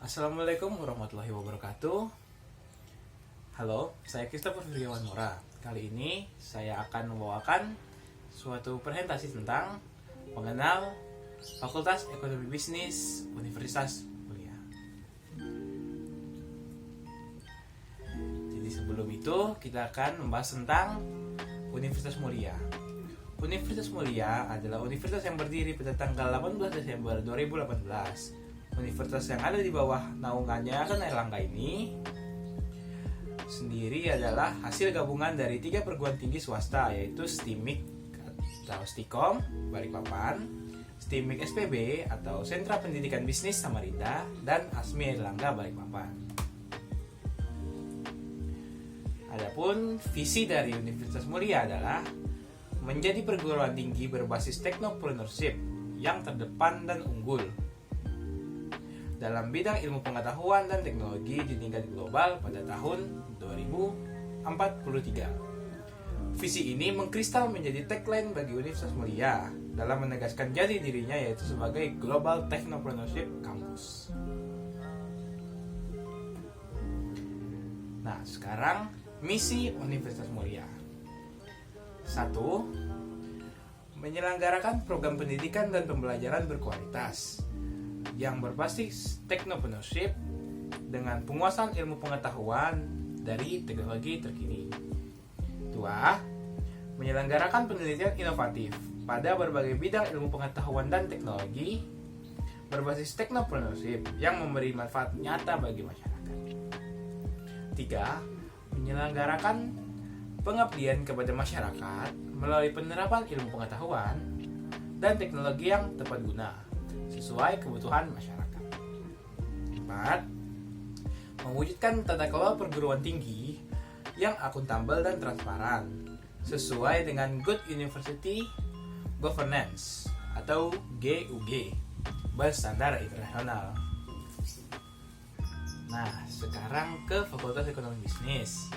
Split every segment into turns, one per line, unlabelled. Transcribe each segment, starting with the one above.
Assalamualaikum warahmatullahi wabarakatuh. Halo, saya Christopher Firyawan Mora. Kali ini saya akan membawakan suatu presentasi tentang mengenal Fakultas Ekonomi Bisnis Universitas Mulia. Jadi sebelum itu kita akan membahas tentang Universitas Mulia. Universitas Mulia adalah universitas yang berdiri pada tanggal 18 Desember 2018. Universitas yang ada di bawah naungannya Raden Airlangga ini sendiri adalah hasil gabungan dari 3 perguruan tinggi swasta, yaitu STIMIK atau STIKOM Balikpapan, STIMIK SPB atau Sentra Pendidikan Bisnis Samarinda, dan ASMI Airlangga Balikpapan. Adapun visi dari Universitas Mulia adalah menjadi perguruan tinggi berbasis technopreneurship yang terdepan dan unggul dalam bidang ilmu pengetahuan dan teknologi di tingkat global pada tahun 2043. Visi ini mengkristal menjadi tagline bagi Universitas Mulia dalam menegaskan jati dirinya, yaitu sebagai Global Technopreneurship Campus. Nah, sekarang misi Universitas Mulia. 1. Menyelenggarakan program pendidikan dan pembelajaran berkualitas yang berbasis technopreneurship dengan penguasaan ilmu pengetahuan dari teknologi terkini. 2. Menyelenggarakan penelitian inovatif pada berbagai bidang ilmu pengetahuan dan teknologi berbasis technopreneurship yang memberi manfaat nyata bagi masyarakat. 3. Menyelenggarakan pengabdian kepada masyarakat melalui penerapan ilmu pengetahuan dan teknologi yang tepat guna sesuai kebutuhan masyarakat. 4. Mewujudkan tata kelola perguruan tinggi yang akuntabel dan transparan sesuai dengan Good University Governance atau GUG berstandar internasional. Nah, sekarang ke Fakultas Ekonomi Bisnis.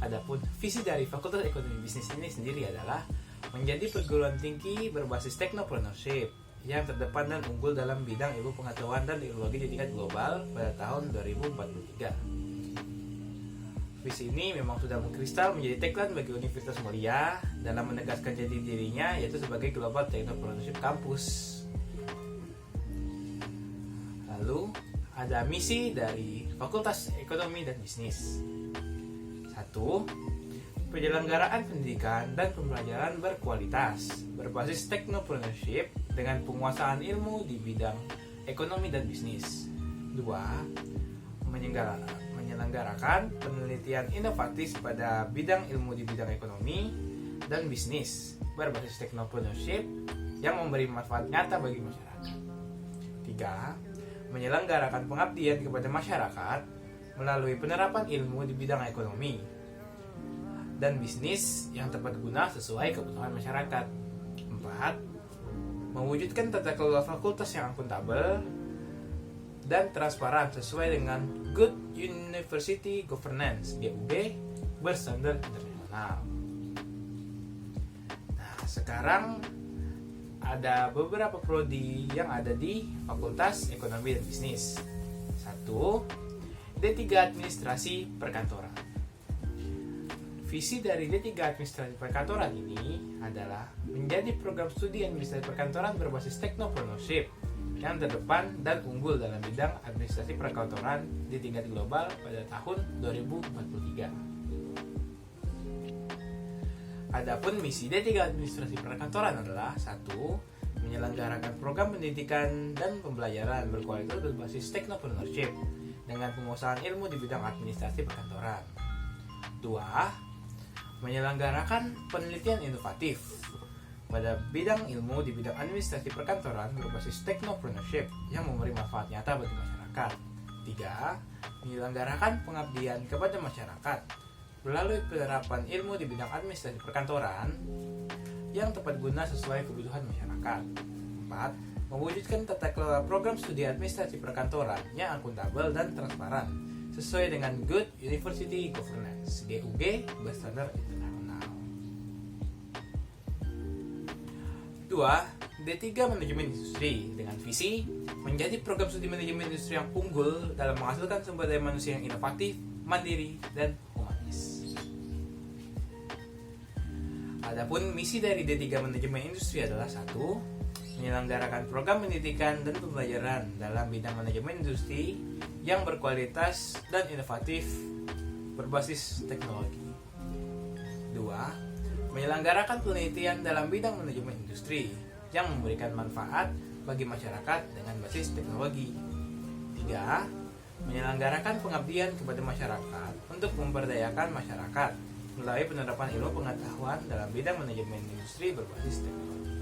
Adapun visi dari Fakultas Ekonomi Bisnis ini sendiri adalah menjadi perguruan tinggi berbasis technopreneurship yang terdepan dan unggul dalam bidang ilmu pengetahuan dan teknologi di tingkat global pada tahun 2043. Visi ini memang sudah mengkristal menjadi tagline bagi Universitas Mulia dalam menegaskan jati dirinya, yaitu sebagai Global Technopreneurship Campus. Lalu ada misi dari Fakultas Ekonomi dan Bisnis. 1. Penyelenggaraan pendidikan dan pembelajaran berkualitas berbasis technopreneurship dengan penguasaan ilmu di bidang ekonomi dan bisnis. 2. Menyelenggarakan penelitian inovatif pada bidang ilmu di bidang ekonomi dan bisnis berbasis technopreneurship yang memberi manfaat nyata bagi masyarakat. 3. Menyelenggarakan pengabdian kepada masyarakat melalui penerapan ilmu di bidang ekonomi dan bisnis yang tepat guna sesuai kebutuhan masyarakat. 4. Mewujudkan tata kelola fakultas yang akuntabel dan transparan sesuai dengan Good University Governance (GUG) berstandar internasional. Nah, sekarang ada beberapa prodi yang ada di Fakultas Ekonomi dan Bisnis. 1. D3 Administrasi Perkantoran. Visi dari D3 Administrasi Perkantoran ini adalah menjadi program studi administrasi perkantoran berbasis technopreneurship yang terdepan dan unggul dalam bidang administrasi perkantoran di tingkat global pada tahun 2043. Adapun misi D3 Administrasi Perkantoran adalah 1. Menyelenggarakan program pendidikan dan pembelajaran berkualitas berbasis technopreneurship dengan penguasaan ilmu di bidang administrasi perkantoran. 2. Menyelenggarakan penelitian inovatif pada bidang ilmu di bidang administrasi perkantoran berbasis technopreneurship yang memberi manfaat nyata bagi masyarakat. 3. Menyelenggarakan pengabdian kepada masyarakat melalui penerapan ilmu di bidang administrasi perkantoran yang tepat guna sesuai kebutuhan masyarakat. 4. Mewujudkan tata kelola program studi administrasi perkantoran yang akuntabel dan transparan sesuai dengan Good University Governance (GUG) berstandar internasional. 2. Dua, D3 Manajemen Industri dengan visi menjadi program studi manajemen industri yang unggul dalam menghasilkan sumber daya manusia yang inovatif, mandiri, dan humanis. Adapun misi dari D3 Manajemen Industri adalah 1. Menyelenggarakan program pendidikan dan pembelajaran dalam bidang manajemen industri yang berkualitas dan inovatif berbasis teknologi. 2. Menyelenggarakan penelitian dalam bidang manajemen industri yang memberikan manfaat bagi masyarakat dengan basis teknologi. 3. Menyelenggarakan pengabdian kepada masyarakat untuk memberdayakan masyarakat melalui penerapan ilmu pengetahuan dalam bidang manajemen industri berbasis teknologi.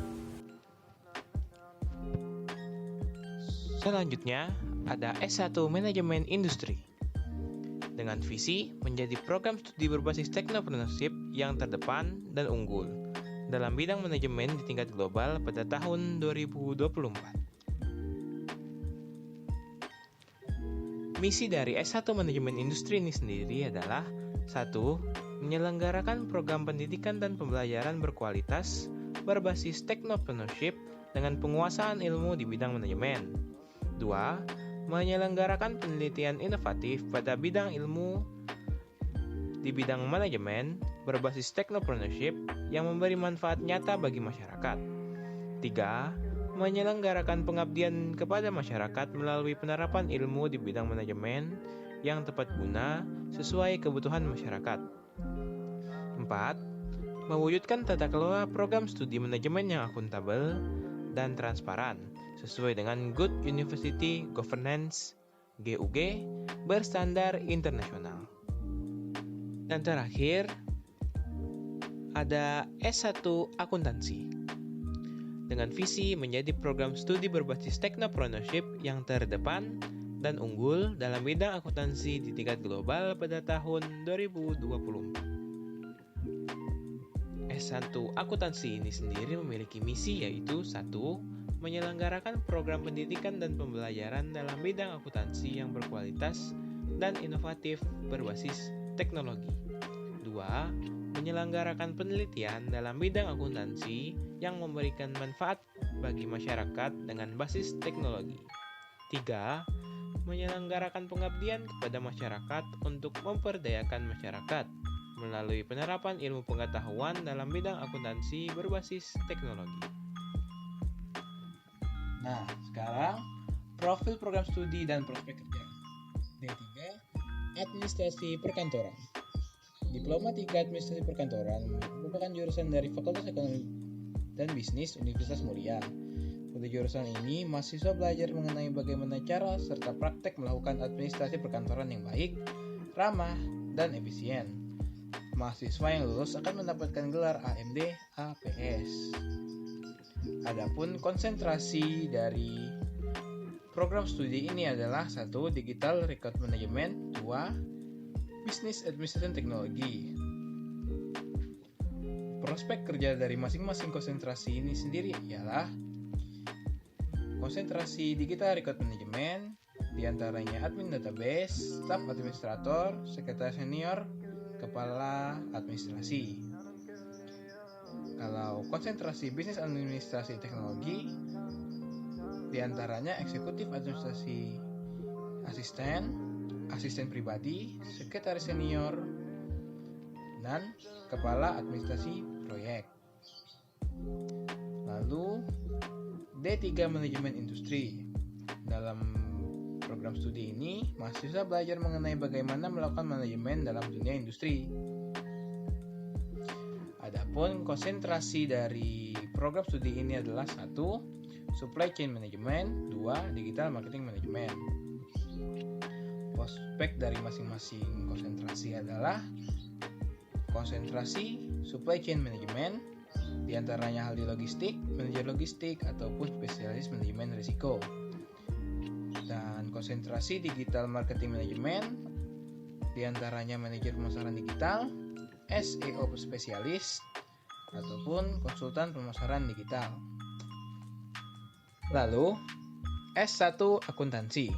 Selanjutnya, ada S1 Manajemen Industri dengan visi menjadi program studi berbasis technopreneurship yang terdepan dan unggul dalam bidang manajemen di tingkat global pada tahun 2024. Misi dari S1 Manajemen Industri ini sendiri adalah 1. Menyelenggarakan program pendidikan dan pembelajaran berkualitas berbasis technopreneurship dengan penguasaan ilmu di bidang manajemen. 2. Menyelenggarakan penelitian inovatif pada bidang ilmu di bidang manajemen berbasis technopreneurship yang memberi manfaat nyata bagi masyarakat. 3. Menyelenggarakan pengabdian kepada masyarakat melalui penerapan ilmu di bidang manajemen yang tepat guna sesuai kebutuhan masyarakat. 4. Mewujudkan tata kelola program studi manajemen yang akuntabel dan transparan sesuai dengan Good University Governance (GUG) berstandar internasional. Dan terakhir, ada S1 Akuntansi dengan visi menjadi program studi berbasis technopreneurship yang terdepan dan unggul dalam bidang akuntansi di tingkat global pada tahun 2024. S1 Akuntansi ini sendiri memiliki misi yaitu 1. Menyelenggarakan program pendidikan dan pembelajaran dalam bidang akuntansi yang berkualitas dan inovatif berbasis teknologi. 2. Menyelenggarakan penelitian dalam bidang akuntansi yang memberikan manfaat bagi masyarakat dengan basis teknologi. 3. Menyelenggarakan pengabdian kepada masyarakat untuk memperdayakan masyarakat melalui penerapan ilmu pengetahuan dalam bidang akuntansi berbasis teknologi.
Nah, sekarang profil program studi dan prospek kerja. D3 Administrasi Perkantoran. Diploma 3 Administrasi Perkantoran merupakan jurusan dari Fakultas Ekonomi dan Bisnis Universitas Muria. Pada jurusan ini, mahasiswa belajar mengenai bagaimana cara serta praktek melakukan administrasi perkantoran yang baik, ramah, dan efisien. Mahasiswa yang lulus akan mendapatkan gelar AMD APS. Adapun konsentrasi dari program studi ini adalah 1. Digital Record Management, 2. Business Administration Technology. Prospek kerja dari masing-masing konsentrasi ini sendiri ialah konsentrasi Digital Record Management, diantaranya admin database, staf administrator, sekretaris senior, kepala administrasi. Kalau konsentrasi bisnis administrasi teknologi, diantaranya eksekutif administrasi asisten, asisten pribadi, sekretaris senior, dan kepala administrasi proyek. Lalu D3 Manajemen Industri. Dalam program studi ini, mahasiswa belajar mengenai bagaimana melakukan manajemen dalam dunia industri. Adapun konsentrasi dari program studi ini adalah 1. Supply Chain Management, 2. Digital Marketing Management. Prospek dari masing-masing konsentrasi adalah konsentrasi Supply Chain Management, diantaranya hal di logistik, manajer logistik, ataupun spesialis manajemen risiko. Dan konsentrasi Digital Marketing Management, diantaranya manajer pemasaran digital, SEO spesialis, ataupun konsultan pemasaran digital. Lalu, S1 Akuntansi.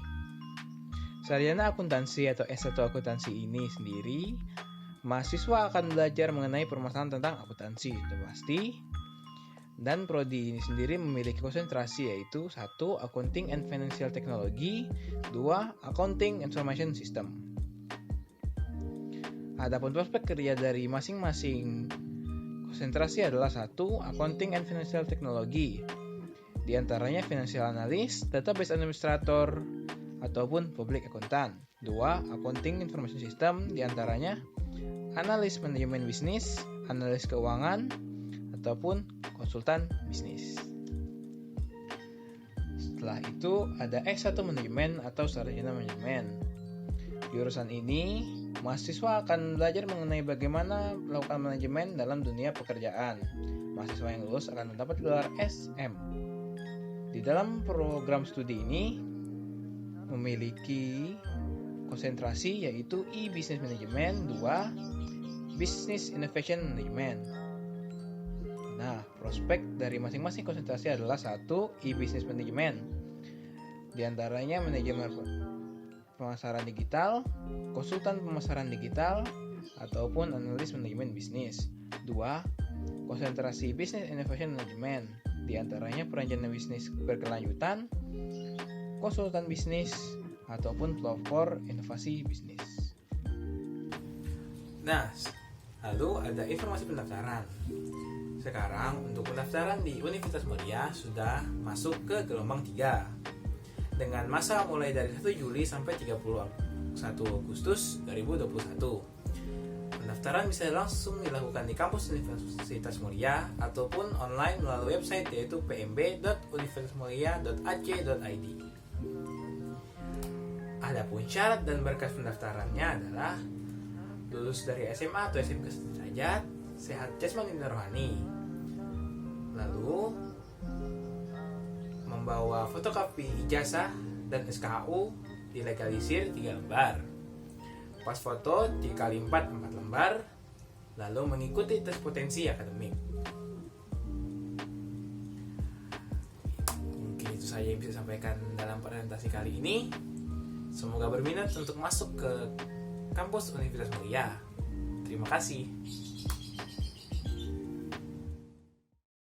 Sarjana akuntansi atau S1 akuntansi ini sendiri, mahasiswa akan belajar mengenai permasalahan tentang akuntansi, itu pasti.
Dan prodi ini sendiri memiliki konsentrasi yaitu 1. Accounting and Financial Technology, 2. Accounting Information System. Adapun prospek kerja dari masing-masing konsentrasi adalah 1. Accounting and Financial Technology, di antaranya Financial Analyst, Database Administrator, ataupun Public Accountant. 2. Accounting Information System, di antaranya Analis Manajemen Bisnis, Analis Keuangan, ataupun Konsultan Bisnis. Setelah itu ada S1 Manajemen atau Sarjana Manajemen. Jurusan ini, mahasiswa akan belajar mengenai bagaimana melakukan manajemen dalam dunia pekerjaan. Mahasiswa yang lulus akan mendapat gelar SM. Di dalam program studi ini, memiliki konsentrasi yaitu E-Business Management, 2. Business Innovation Management. Nah, prospek dari masing-masing konsentrasi adalah 1. E-Business Management. Di antaranya manajemen pemasaran digital, konsultan pemasaran digital, ataupun analis manajemen bisnis. 2. Konsentrasi Business Innovation Management. Di antaranya perencanaan bisnis berkelanjutan, konsultan bisnis, ataupun pelopor inovasi bisnis.
Nah, lalu ada informasi pendaftaran. Sekarang untuk pendaftaran di Universitas Mulia sudah masuk ke gelombang 3 dengan masa mulai dari 1 Juli sampai 31 Agustus 2021. Pendaftaran bisa langsung dilakukan di kampus Universitas Mulia ataupun online melalui website yaitu pmb.universitasmulia.ac.id. Adapun syarat dan berkas pendaftarannya adalah lulus dari SMA atau SMK sederajat, sehat jasmani dan rohani. Lalu membawa fotokopi ijazah dan SKHU dilegalisir 3 lembar. Pas foto 3x4 4 lembar. Lalu mengikuti tes potensi akademik. Mungkin itu saja yang bisa sampaikan dalam presentasi kali ini. Semoga berminat untuk masuk ke kampus Universitas Mulia. Terima kasih.